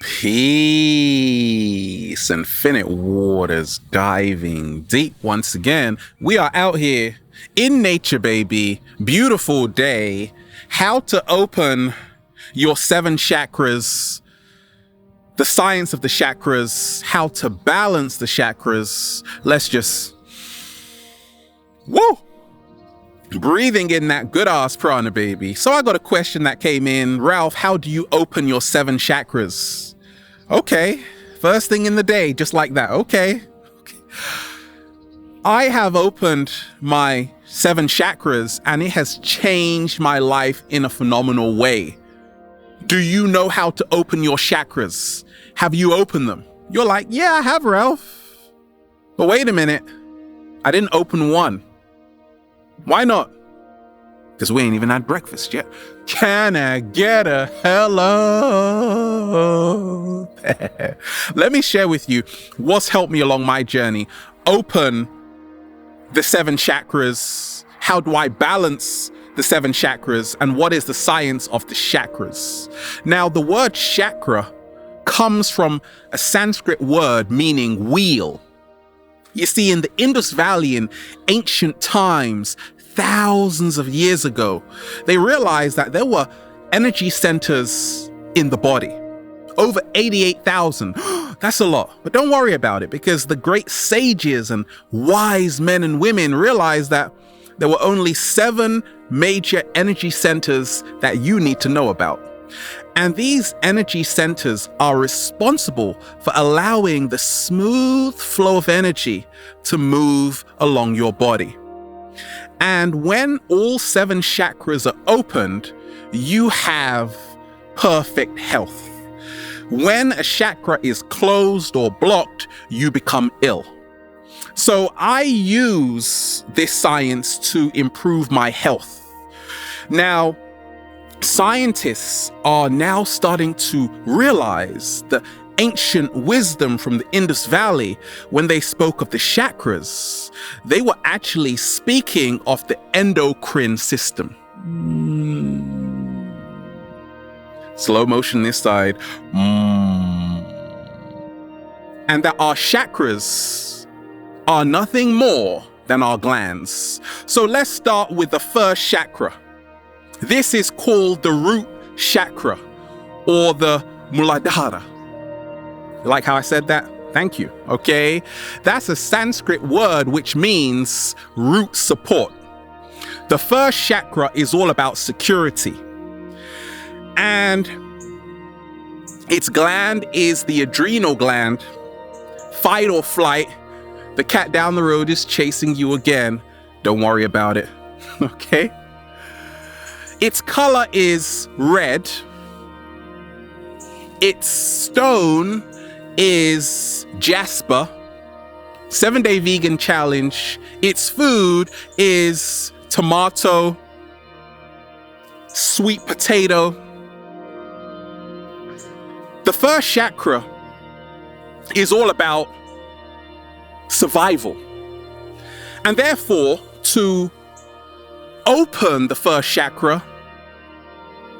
Peace, infinite waters diving deep once again. We are out here in nature, baby. Beautiful day. How to open your 7 chakras, the science of the chakras, how to balance the chakras. Let's just, woo! Breathing in that good ass prana, baby. So I got a question that came in. Ralph, how do you open your 7 chakras? Okay, first thing in the day, just like that. Okay. I have opened my 7 chakras and it has changed my life in a phenomenal way. Do you know how to open your chakras? Have you opened them? You're like, yeah, I have, Ralph. But wait a minute. I didn't open one. Why not? Because we ain't even had breakfast yet. Can I get a hello? Let me share with you what's helped me along my journey. Open the 7 chakras. How do I balance the 7 chakras? And what is the science of the chakras? Now, the word chakra comes from a Sanskrit word meaning wheel. You see, in the Indus Valley in ancient times, thousands of years ago, they realized that there were energy centers in the body. Over 88,000. That's a lot. But don't worry about it, because the great sages and wise men and women realized that there were only 7 major energy centers that you need to know about. And these energy centers are responsible for allowing the smooth flow of energy to move along your body. And when all 7 chakras are opened, you have perfect health. When a chakra is closed or blocked, you become ill. So I use this science to improve my health. Now, scientists are now starting to realize the ancient wisdom from the Indus Valley. When they spoke of the chakras, they were actually speaking of the endocrine system. Slow motion this side. And that our chakras are nothing more than our glands. So let's start with the first chakra. This is called the root chakra, or the Muladhara. You like how I said that? Thank you. Okay. That's a Sanskrit word which means root support. The first chakra is all about security. And its gland is the adrenal gland. Fight or flight. The cat down the road is chasing you again. Don't worry about it. Okay. Its color is red. Its stone is jasper. 7-day vegan challenge. Its food is tomato, sweet potato. The first chakra is all about survival. And therefore, to open the first chakra,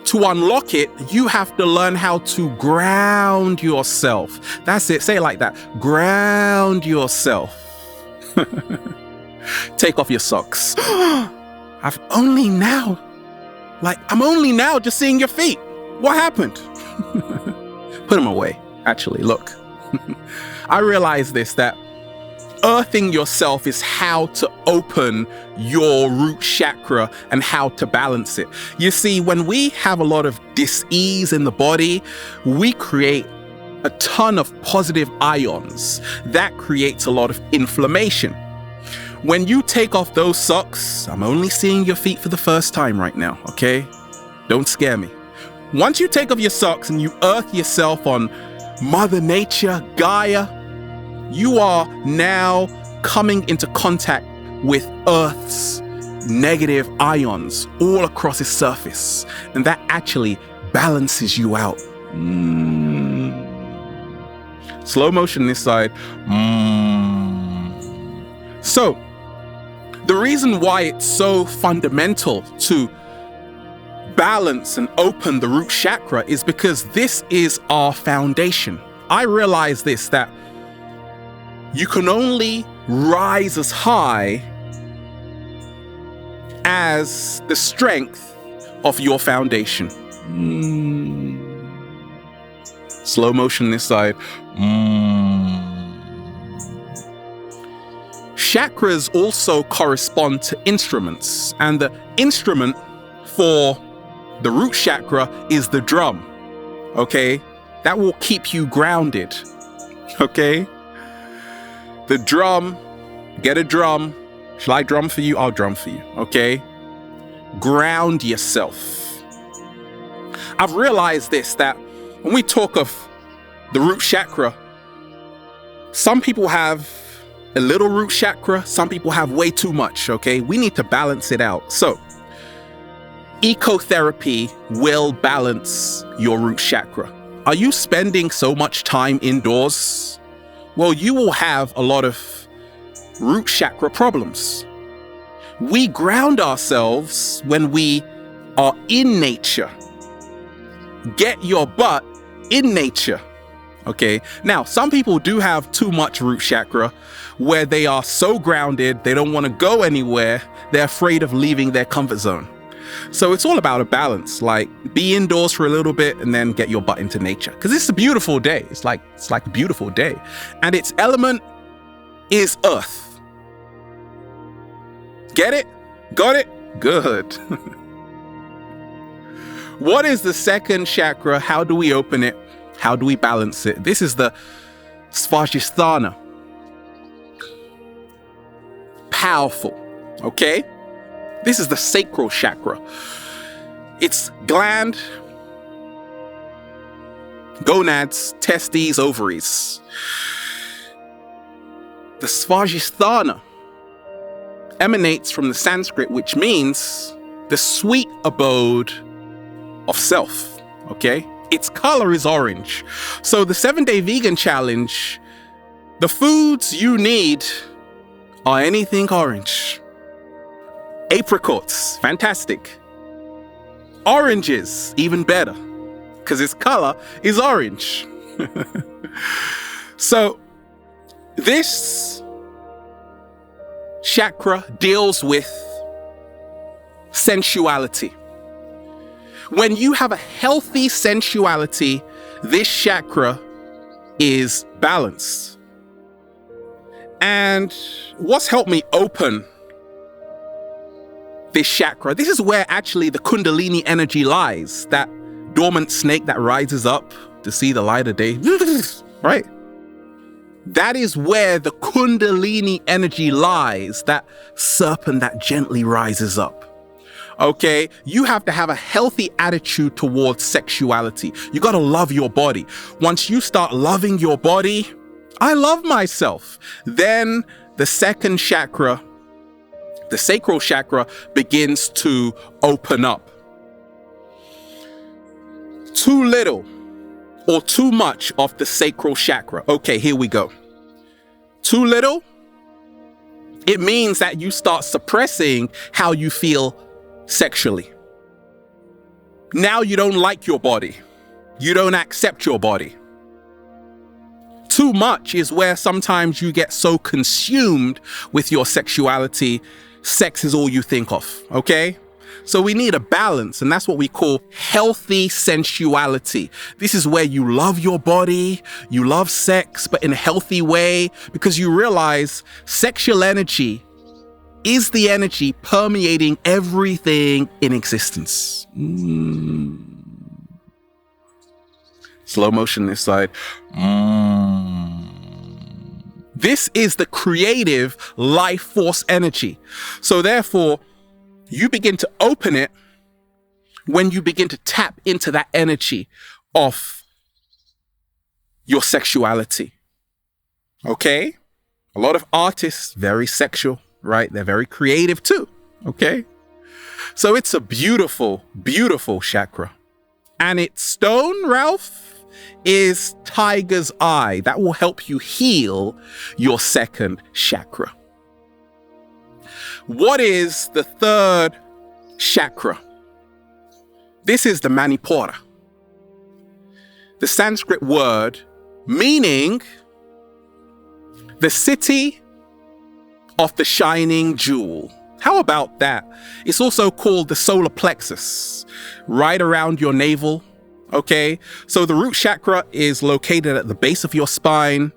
to unlock it, you have to learn how to ground yourself. That's it. Say it like that. Ground yourself. Take off your socks. I'm only now just seeing your feet. What happened? Put them away. Actually, look. I realize this, that earthing yourself is how to open your root chakra and how to balance it. You see, when we have a lot of dis-ease in the body, we create a ton of positive ions. That creates a lot of inflammation. When you take off those socks, I'm only seeing your feet for the first time right now, okay? Don't scare me. Once you take off your socks and you earth yourself on Mother Nature, Gaia, you are now coming into contact with Earth's negative ions all across its surface. And that actually balances you out. Slow motion this side. So, the reason why it's so fundamental to balance and open the root chakra is because this is our foundation. I realize this, that you can only rise as high as the strength of your foundation. Slow motion this side. Chakras also correspond to instruments, and the instrument for the root chakra is the drum. Okay? That will keep you grounded. Okay? The drum, get a drum. Shall I drum for you? I'll drum for you. Okay? Ground yourself. I've realized this, that when we talk of the root chakra, some people have a little root chakra, some people have way too much, okay? We need to balance it out. So, ecotherapy will balance your root chakra. Are you spending so much time indoors? Well, you will have a lot of root chakra problems. We ground ourselves when we are in nature. Get your butt in nature. Okay. Now, some people do have too much root chakra where they are so grounded, they don't want to go anywhere. They're afraid of leaving their comfort zone. So it's all about a balance, like be indoors for a little bit and then get your butt into nature. Because it's a beautiful day. It's like a beautiful day. And its element is earth. Get it? Got it? Good. What is the second chakra? How do we open it? How do we balance it? This is the Svajisthana. Powerful. Okay? This is the sacral chakra. It's gland, gonads, testes, ovaries. The Svajisthana emanates from the Sanskrit, which means the sweet abode of self. Okay? Its color is orange. So the 7-day vegan challenge, the foods you need are anything orange. Apricots, fantastic. Oranges, even better, because its color is orange. So this chakra deals with sensuality. When you have a healthy sensuality, this chakra is balanced. And what's helped me open this chakra, this is where actually the Kundalini energy lies, that dormant snake that rises up to see the light of day, right? That is where the Kundalini energy lies, that serpent that gently rises up. Okay, you have to have a healthy attitude towards sexuality. You got to love your body. Once you start loving your body, I love myself, then the second chakra, the sacral chakra, begins to open up. Too little or too much of the sacral chakra. Okay, here we go. Too little, it means that you start suppressing how you feel sexually. Now you don't like your body. You don't accept your body. Too much is where sometimes you get so consumed with your sexuality, sex is all you think of, okay? So we need a balance, and that's what we call healthy sensuality. This is where you love your body, you love sex, but in a healthy way, because you realize sexual energy is the energy permeating everything in existence. Slow motion this side. This is the creative life force energy. So therefore, you begin to open it when you begin to tap into that energy of your sexuality. Okay? A lot of artists, very sexual, right? They're very creative too. Okay? So it's a beautiful, beautiful chakra. And its stone, Ralph, is tiger's eye. That will help you heal your second chakra. What is the third chakra? This is the Manipura, the Sanskrit word meaning the city of the shining jewel. How about that? It's also called the solar plexus, right around your navel. Okay, so the root chakra is located at the base of your spine,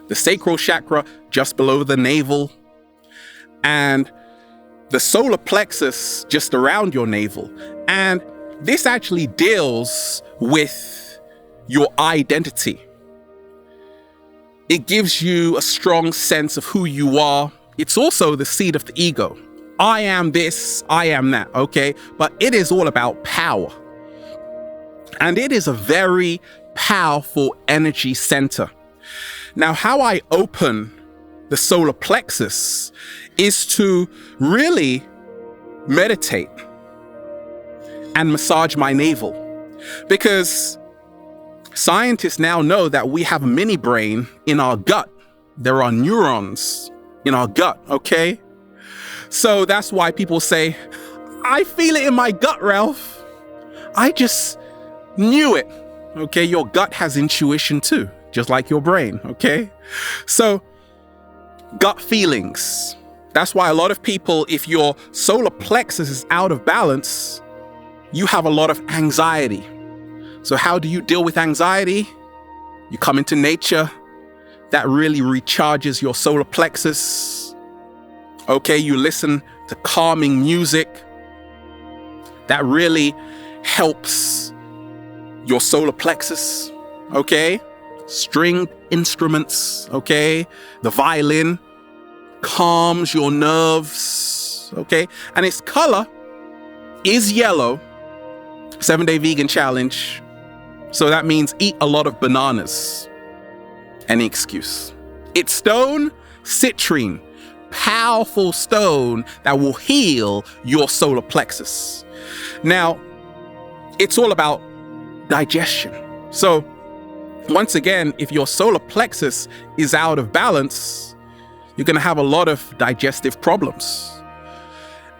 the sacral chakra just below the navel, and the solar plexus just around your navel. And this actually deals with your identity. It gives you a strong sense of who you are. It's also the seat of the ego. I am this, I am that, okay? But it is all about power. And it is a very powerful energy center. Now, how I open the solar plexus is to really meditate and massage my navel. Because scientists now know that we have a mini brain in our gut. There are neurons in our gut, okay? So that's why people say, I feel it in my gut, Ralph. I just knew it. Okay, your gut has intuition too, just like your brain, okay? So, gut feelings. That's why a lot of people, if your solar plexus is out of balance, you have a lot of anxiety. So how do you deal with anxiety? You come into nature. That really recharges your solar plexus. Okay, you listen to calming music. That really helps your solar plexus, okay? Stringed instruments, okay? The violin calms your nerves, okay? And its color is yellow. 7-day vegan challenge. So that means eat a lot of bananas. Any excuse. It's stone citrine, powerful stone that will heal your solar plexus. Now, it's all about digestion. So once again, if your solar plexus is out of balance, you're going to have a lot of digestive problems.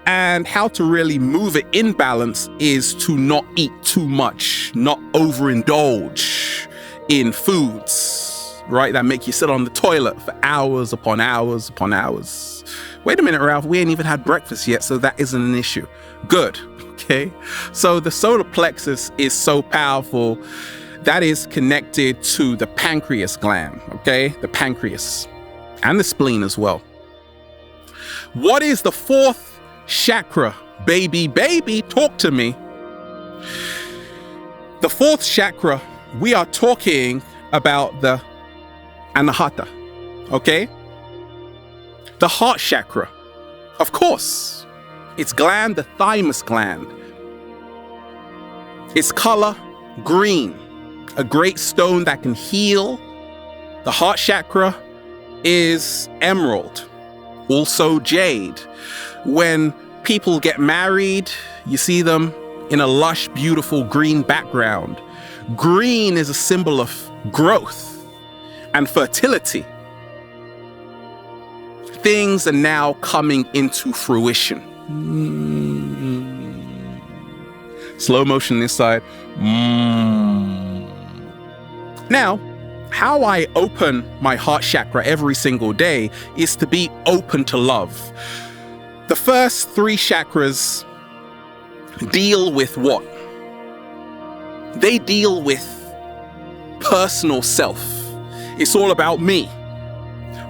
And how to really move it in balance is to not eat too much, not overindulge in foods, right? That make you sit on the toilet for hours upon hours upon hours. Wait a minute, Ralph, we ain't even had breakfast yet, so that isn't an issue. Good, okay? So the solar plexus is so powerful. That is connected to the pancreas gland, okay? The pancreas and the spleen as well. What is the fourth chakra? Baby, talk to me. The fourth chakra, we are talking about the anahata, okay? The heart chakra, of course. Its gland, the thymus gland. Its color, green. A great stone that can heal. The heart chakra is emerald, also jade. When people get married, you see them in a lush, beautiful green background. Green is a symbol of growth and fertility. Things are now coming into fruition. Slow motion this side. Now, how I open my heart chakra every single day is to be open to love. The first three chakras deal with what? They deal with personal self. It's all about me,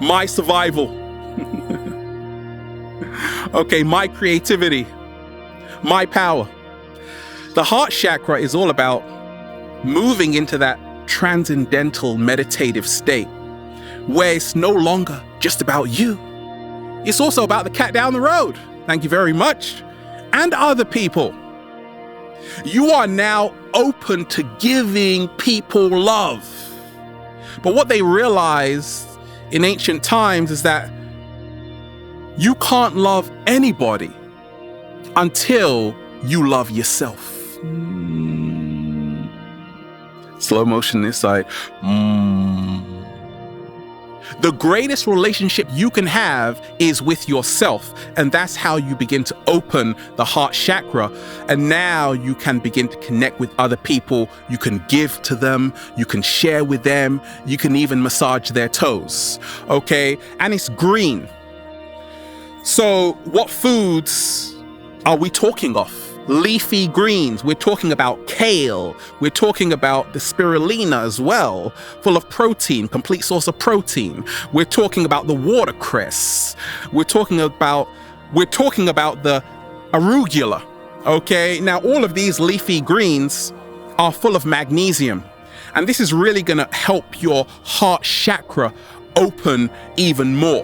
my survival, okay, my creativity, my power. The heart chakra is all about moving into that transcendental meditative state where it's no longer just about you. It's also about the cat down the road. Thank you very much. And other people. You are now open to giving people love. But what they realized in ancient times is that you can't love anybody until you love yourself. Slow motion this side. The greatest relationship you can have is with yourself. And that's how you begin to open the heart chakra. And now you can begin to connect with other people. You can give to them. You can share with them. You can even massage their toes. Okay. And it's green. So what foods are we talking of? Leafy greens. We're talking about kale. We're talking about the spirulina as well, full of protein, complete source of protein. We're talking about the watercress. We're talking about the arugula. Okay. Now, all of these leafy greens are full of magnesium, and this is really going to help your heart chakra open even more.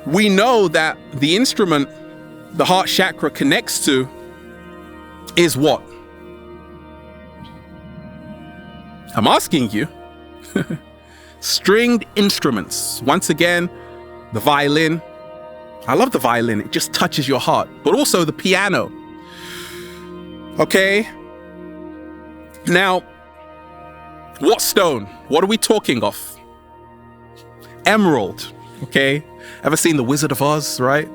We know that the instrument the heart chakra connects to is what? I'm asking you. Stringed instruments. Once again, the violin. I love the violin. It just touches your heart. But also the piano. Okay. Now, what stone? What are we talking of? Emerald. Okay. Ever seen The Wizard of Oz, right?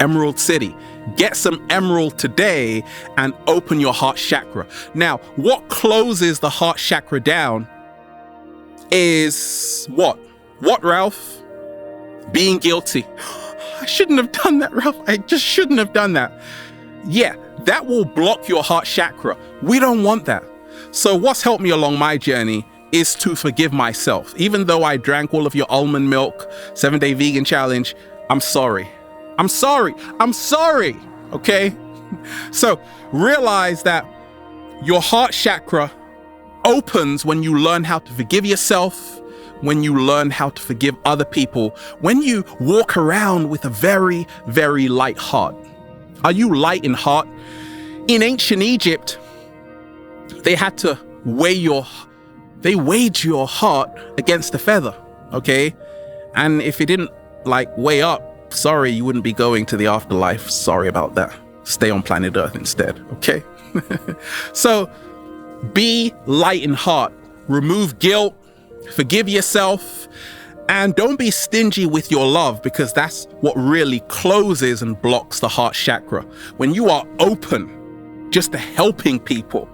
Emerald City. Get some emerald today and open your heart chakra. Now, what closes the heart chakra down is what? What, Ralph? Being guilty. I shouldn't have done that, Ralph. I just shouldn't have done that. Yeah, that will block your heart chakra. We don't want that. So what's helped me along my journey is to forgive myself. Even though I drank all of your almond milk, 7-day vegan challenge, I'm sorry. I'm sorry. I'm sorry. Okay. So realize that your heart chakra opens when you learn how to forgive yourself, when you learn how to forgive other people, when you walk around with a very, very light heart. Are you light in heart? In ancient Egypt, they had to they weighed your heart against a feather. Okay. And if it didn't weigh up, sorry, you wouldn't be going to the afterlife. Sorry about that. Stay on planet Earth instead, okay? So be light in heart. Remove guilt. Forgive yourself. And don't be stingy with your love, because that's what really closes and blocks the heart chakra. When you are open just to helping people,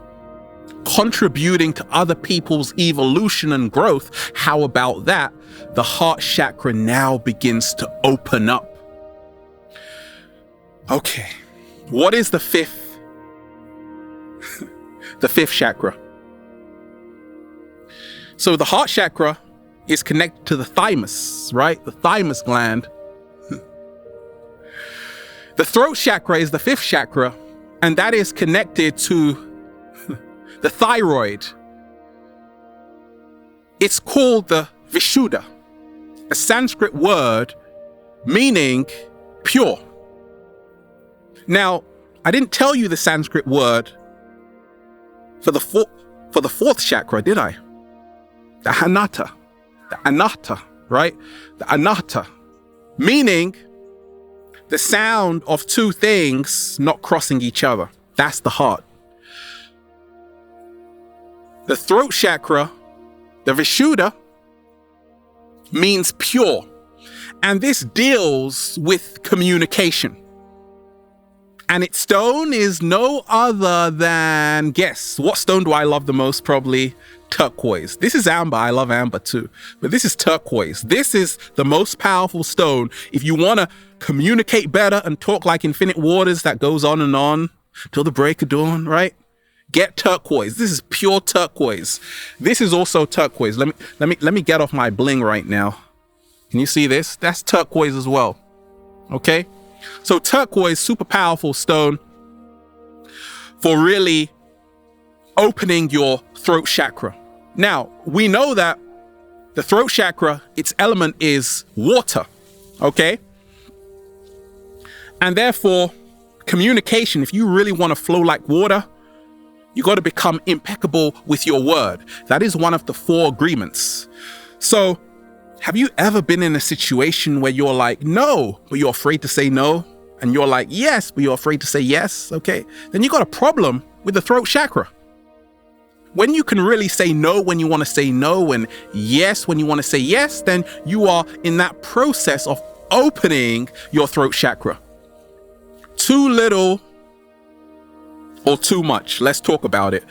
contributing to other people's evolution and growth, how about that? The heart chakra now begins to open up. Okay, what is the fifth? The fifth chakra. So the heart chakra is connected to the thymus, right? The thymus gland. The throat chakra is the fifth chakra, and that is connected to the thyroid. It's called the Vishuddha, a Sanskrit word meaning pure. Now, I didn't tell you the Sanskrit word for the fourth chakra, did I? The Anatta. The Anatta, right? The Anatta, meaning the sound of two things not crossing each other. That's the heart. The throat chakra, the Vishuddha, means pure. And this deals with communication. And its stone is no other than, guess, what stone do I love the most? Probably turquoise. This is amber. I love amber too. But this is turquoise. This is the most powerful stone. If you want to communicate better and talk like infinite waters that goes on and on till the break of dawn, right? Get turquoise. This is pure turquoise. This is also turquoise. Let me get off my bling right now. Can you see this? That's turquoise as well. Okay? So turquoise, super powerful stone for really opening your throat chakra. Now, we know that the throat chakra, its element is water, okay? And therefore, communication, if you really want to flow like water, you got to become impeccable with your word. That is one of the 4 agreements. So, have you ever been in a situation where you're like, no, but you're afraid to say no? And you're like, yes, but you're afraid to say yes? Okay, then you got a problem with the throat chakra. When you can really say no when you want to say no and yes when you want to say yes, then you are in that process of opening your throat chakra. Too little or too much. Let's talk about it.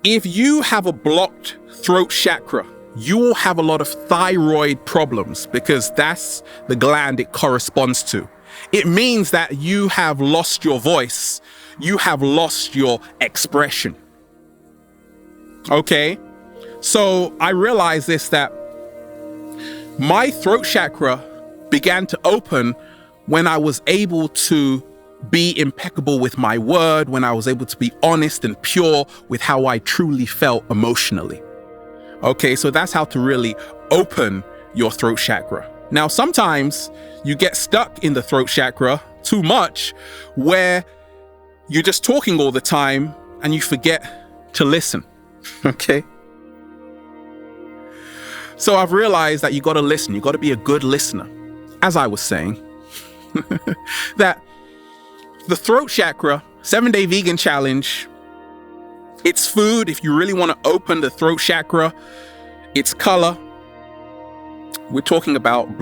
If you have a blocked throat chakra, you will have a lot of thyroid problems because that's the gland it corresponds to. It means that you have lost your voice. You have lost your expression. Okay? So I realized this, that my throat chakra began to open when I was able to be impeccable with my word, when I was able to be honest and pure with how I truly felt emotionally. Okay, so that's how to really open your throat chakra. Now, sometimes you get stuck in the throat chakra too much, where you're just talking all the time and you forget to listen. Okay? So I've realized that you got to listen. You got to be a good listener. As I was saying, that the throat chakra, 7-day vegan challenge, it's food. If you really want to open the throat chakra, it's color. We're talking about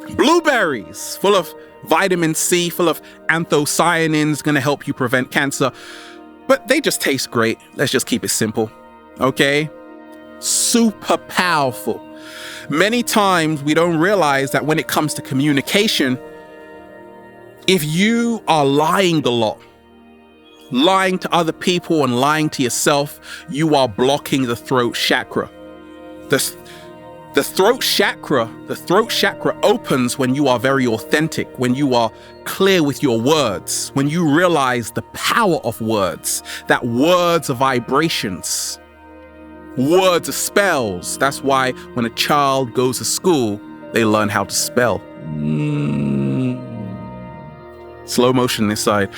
blueberries, full of vitamin C, full of anthocyanins, going to help you prevent cancer. But they just taste great. Let's just keep it simple. Okay? Super powerful. Many times we don't realize that when it comes to communication, if you are lying a lot, lying to other people and lying to yourself, you are blocking the throat chakra. The throat chakra opens when you are very authentic, when you are clear with your words, when you realize the power of words, that words are vibrations, words are spells. That's why when a child goes to school, they learn how to spell. Slow motion this side.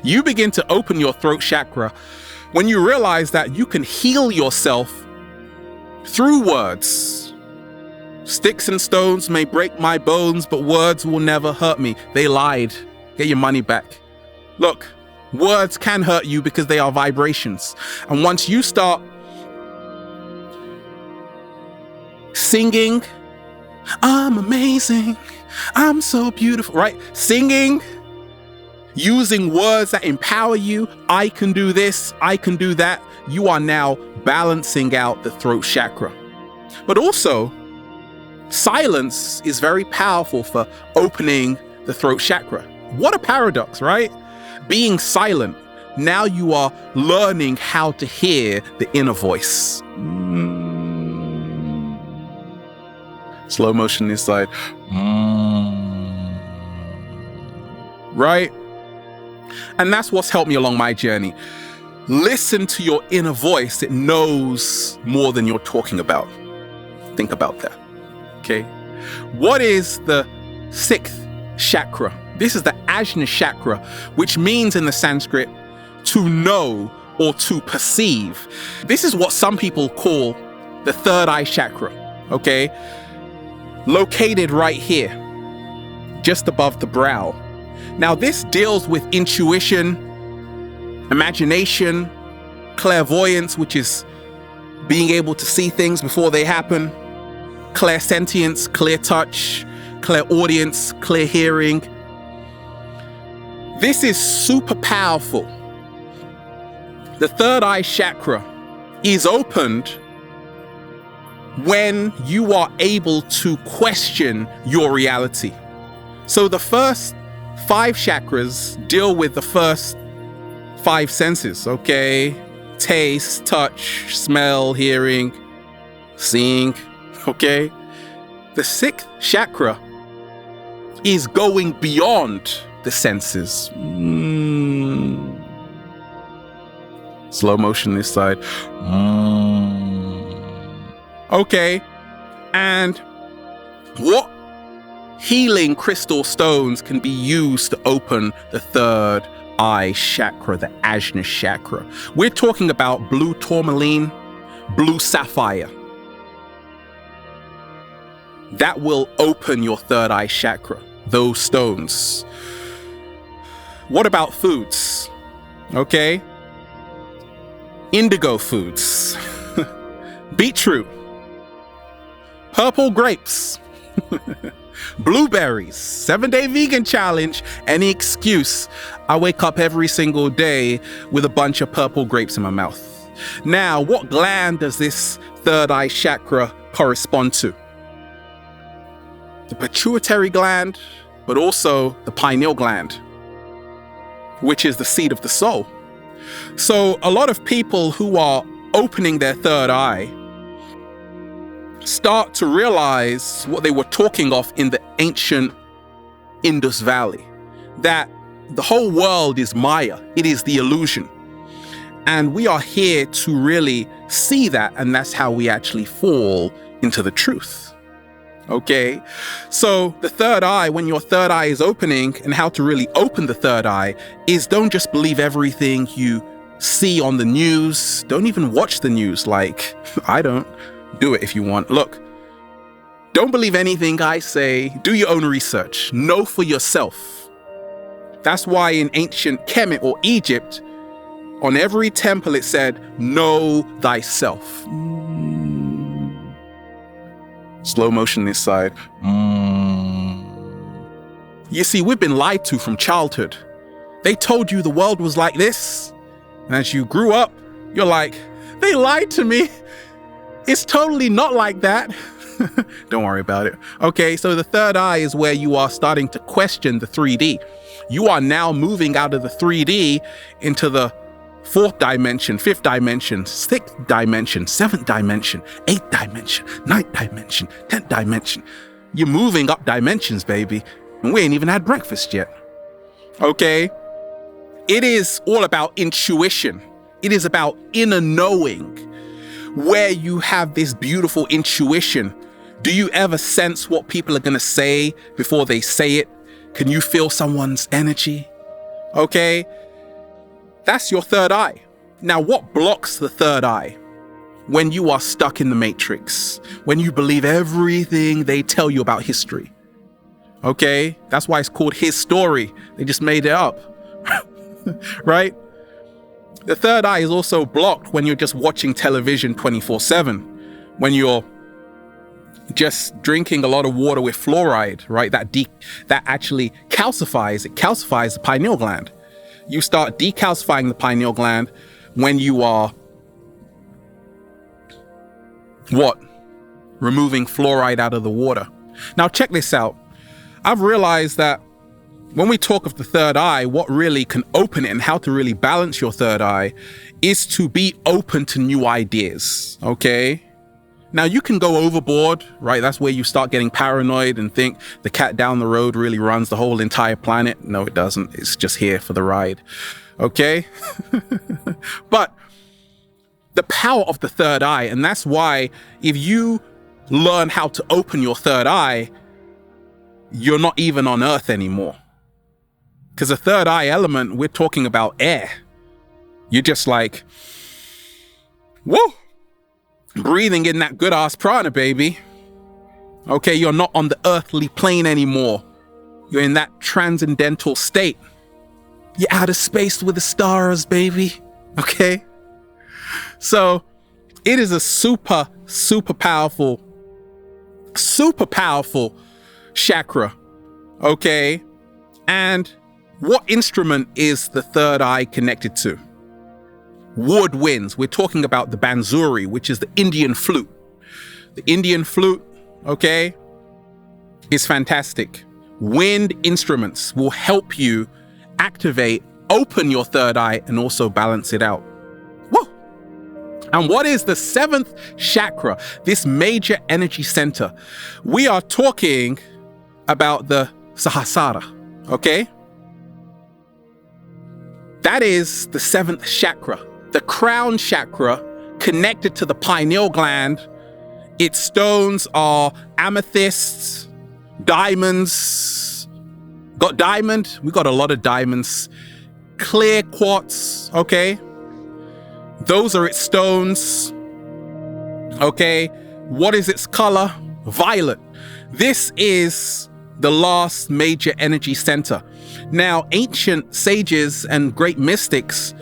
You begin to open your throat chakra when you realize that you can heal yourself through words. Sticks and stones may break my bones, but words will never hurt me. They lied. Get your money back. Look, words can hurt you because they are vibrations. And once you start singing, I'm amazing, I'm so beautiful, right? Singing, using words that empower you, I can do this, I can do that, you are now balancing out the throat chakra. But also, silence is very powerful for opening the throat chakra. What a paradox, right? Being silent, now you are learning how to hear the inner voice. Slow motion this side. Right? And that's what's helped me along my journey. Listen to your inner voice. It knows more than you're talking about. Think about that. Okay? What is the 6th chakra? This is the Ajna chakra, which means in the Sanskrit to know or to perceive. This is what some people call the 3rd eye chakra. Okay? Located right here, just above the brow. Now, this deals with intuition, imagination, clairvoyance, which is being able to see things before they happen, clairsentience, clear touch, clairaudience, clear hearing. This is super powerful. The 3rd eye chakra is opened when you are able to question your reality. So the first 5 chakras deal with the first 5 senses, okay? Taste, touch, smell, hearing, seeing, okay? The 6th chakra is going beyond the senses. Slow motion this side. Okay, and what healing crystal stones can be used to open the 3rd eye chakra, the Ajna chakra? We're talking about blue tourmaline, blue sapphire. That will open your 3rd eye chakra, those stones. What about foods? Okay. Indigo foods. Beetroot. Purple grapes. Blueberries. 7-day vegan challenge. Any excuse. I wake up every single day with a bunch of purple grapes in my mouth. Now, what gland does this third eye chakra correspond to? The pituitary gland, but also the pineal gland, which is the seat of the soul. So a lot of people who are opening their third eye start to realize what they were talking of in the ancient Indus Valley, that the whole world is Maya. It is the illusion. And we are here to really see that, and that's how we actually fall into the truth. Okay? So the third eye, when your third eye is opening, and how to really open the third eye is, don't just believe everything you see on the news. Don't even watch the news. Like, I don't. Do it if you want. Look, don't believe anything I say. Do your own research. Know for yourself. That's why in ancient Kemet or Egypt, on every temple it said, know thyself. Slow motion this side. You see, we've been lied to from childhood. They told you the world was like this. And as you grew up, you're like, they lied to me. It's totally not like that. Don't worry about it. Okay, so the third eye is where you are starting to question the 3D. You are now moving out of the 3D into the 4th dimension, 5th dimension, 6th dimension, 7th dimension, 8th dimension, 9th dimension, 10th dimension. You're moving up dimensions, baby. And we ain't even had breakfast yet. Okay? It is all about intuition. It is about inner knowing. Where you have this beautiful intuition. Do you ever sense what people are going to say before they say it? Can you feel someone's energy? Okay. That's your third eye. Now, what blocks the third eye? When you are stuck in the matrix, when you believe everything they tell you about history. Okay. That's why it's called his story. They just made it up. Right? The third eye is also blocked when you're just watching television 24/7, when you're just drinking a lot of water with fluoride, right? That actually calcifies the pineal gland. You start decalcifying the pineal gland when you are removing fluoride out of the water. Now check this out. I've realized that when we talk of the third eye, what really can open it and how to really balance your third eye is to be open to new ideas, okay? Now, you can go overboard, right? That's where you start getting paranoid and think the cat down the road really runs the whole entire planet. No, it doesn't. It's just here for the ride, okay? But the power of the third eye, and that's why if you learn how to open your third eye, you're not even on Earth anymore. Because the third eye element, we're talking about air. You're just like, whoa, breathing in that good ass prana, baby. Okay, you're not on the earthly plane anymore. You're in that transcendental state. You're out of space with the stars, baby. Okay? So it is a super powerful chakra. Okay? And what instrument is the third eye connected to? Woodwinds. We're talking about the bansuri, which is the Indian flute. The Indian flute, okay, is fantastic. Wind instruments will help you activate, open your third eye, and also balance it out. Woo! And what is the 7th chakra, this major energy center? We are talking about the Sahasrara, okay? That is the 7th chakra, the crown chakra connected to the pineal gland. Its stones are amethysts, diamonds. Got diamond? We got a lot of diamonds. Clear quartz, okay? Those are its stones, okay? What is its color? Violet. This is the last major energy center. Now, ancient sages and great mystics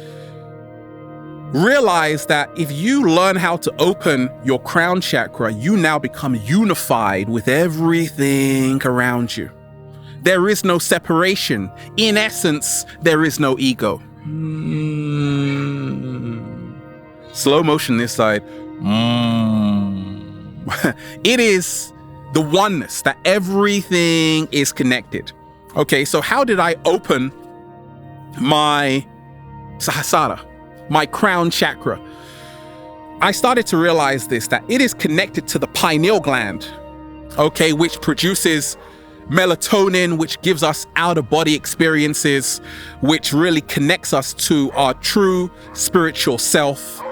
realize that if you learn how to open your crown chakra, you now become unified with everything around you. There is no separation. In essence, there is no ego. Slow motion this side. It is the oneness, that everything is connected. Okay, so how did I open my Sahasrara, my crown chakra? I started to realize this, that it is connected to the pineal gland, okay, which produces melatonin, which gives us out-of-body experiences, which really connects us to our true spiritual self.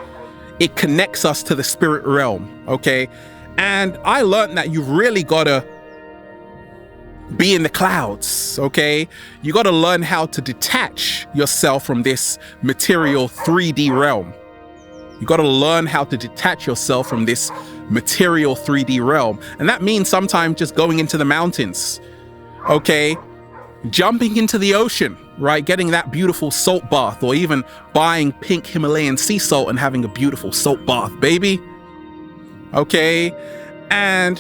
It connects us to the spirit realm, okay? And I learned that you've really got to be in the clouds, okay? You got to learn how to detach yourself from this material 3D realm. You got to learn how to detach yourself from this material 3D realm. And that means sometimes just going into the mountains, okay? Jumping into the ocean, right? Getting that beautiful salt bath, or even buying pink Himalayan sea salt and having a beautiful salt bath, baby. Okay? And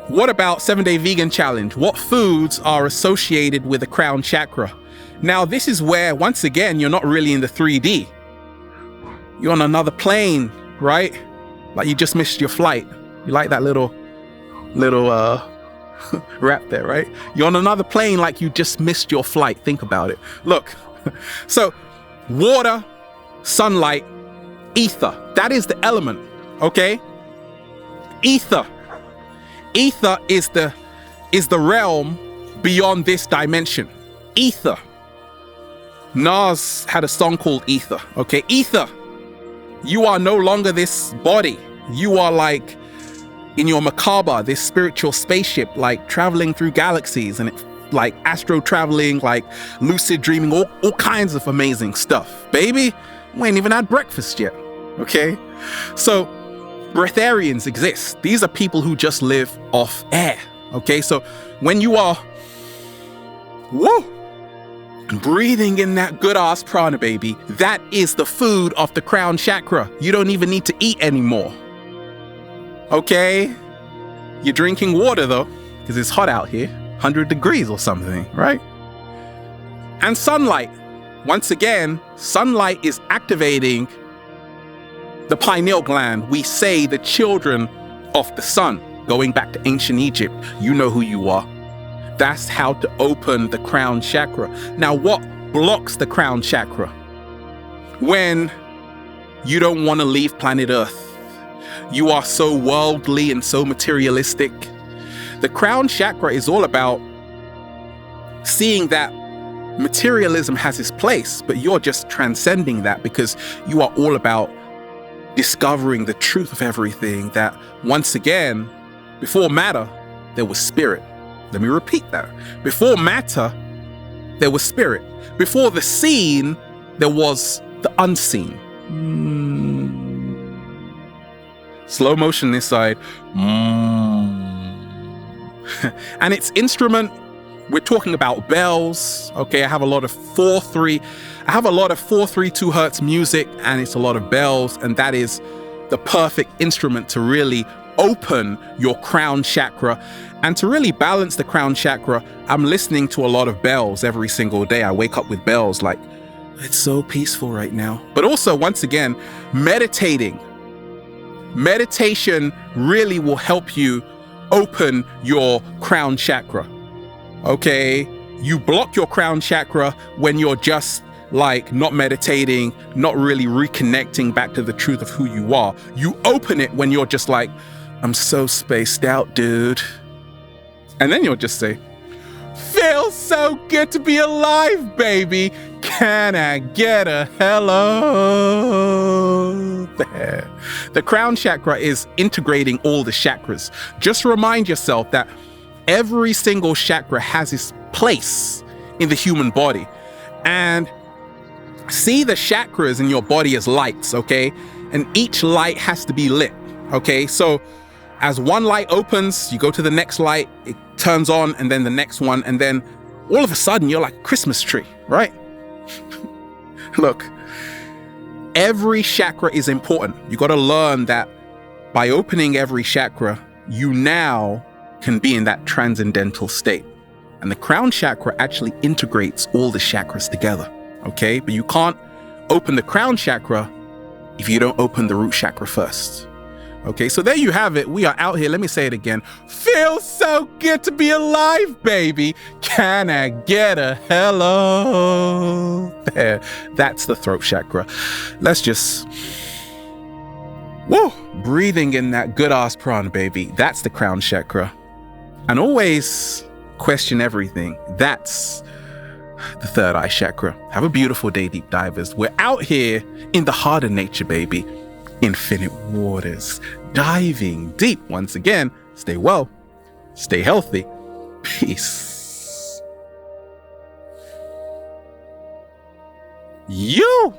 what about 7-Day Vegan Challenge? What foods are associated with the crown chakra? Now, this is where, once again, you're not really in the 3D. You're on another plane, right? Like you just missed your flight. You like that little rap there, right? You're on another plane like you just missed your flight. Think about it. Look, so water, sunlight, ether, that is the element, okay? Ether is the realm beyond this dimension. Ether. Nas had a song called Ether, okay? Ether. You are no longer this body. You are like in your Macabre, this spiritual spaceship, like traveling through galaxies, and it, like astro traveling, like lucid dreaming, all kinds of amazing stuff. Baby, we ain't even had breakfast yet, okay? So breatharians exist. These are people who just live off air, okay? So when you are, breathing in that good ass prana, baby, that is the food of the crown chakra. You don't even need to eat anymore. Okay? You're drinking water though, because it's hot out here, 100 degrees or something, right? And sunlight. Once again, sunlight is activating the pineal gland. We say the children of the sun, going back to ancient Egypt. You know who you are. That's how to open the crown chakra. Now, what blocks the crown chakra? When you don't want to leave planet Earth. You are so worldly and so materialistic. The crown chakra is all about seeing that materialism has its place, but you're just transcending that because you are all about discovering the truth of everything, that once again, before matter, there was spirit. Let me repeat that. Before matter, there was spirit. Before the seen, there was the unseen. Slow motion this side. And its instrument, we're talking about bells. Okay, I have a lot of 432 hertz music, and it's a lot of bells, and that is the perfect instrument to really open your crown chakra. And to really balance the crown chakra, I'm listening to a lot of bells every single day. I wake up with bells, like, it's so peaceful right now. But also, once again, meditating. Meditation really will help you open your crown chakra. Okay? You block your crown chakra when you're just like not meditating, not really reconnecting back to the truth of who you are. You open it when you're just like, I'm so spaced out, dude. And then you'll just say, feels so good to be alive, baby. Can I get a hello? There. The crown chakra is integrating all the chakras. Just remind yourself that every single chakra has its place in the human body. And see the chakras in your body as lights, okay? And each light has to be lit, okay? So as one light opens, you go to the next light, it turns on, and then the next one, and then all of a sudden you're like a Christmas tree, right? Look, every chakra is important. You got to learn that by opening every chakra, you now can be in that transcendental state. And the crown chakra actually integrates all the chakras together, okay? But you can't open the crown chakra if you don't open the root chakra first. Okay, so there you have it. We are out here. Let me say it again. Feels so good to be alive, baby. Can I get a hello? There, that's the throat chakra. Let's just, woo, breathing in that good ass prana, baby. That's the crown chakra. And always question everything. That's the third eye chakra. Have a beautiful day, deep divers. We're out here in the heart of nature, baby. Infinite waters, diving deep. Once again, stay well, stay healthy. Peace. You.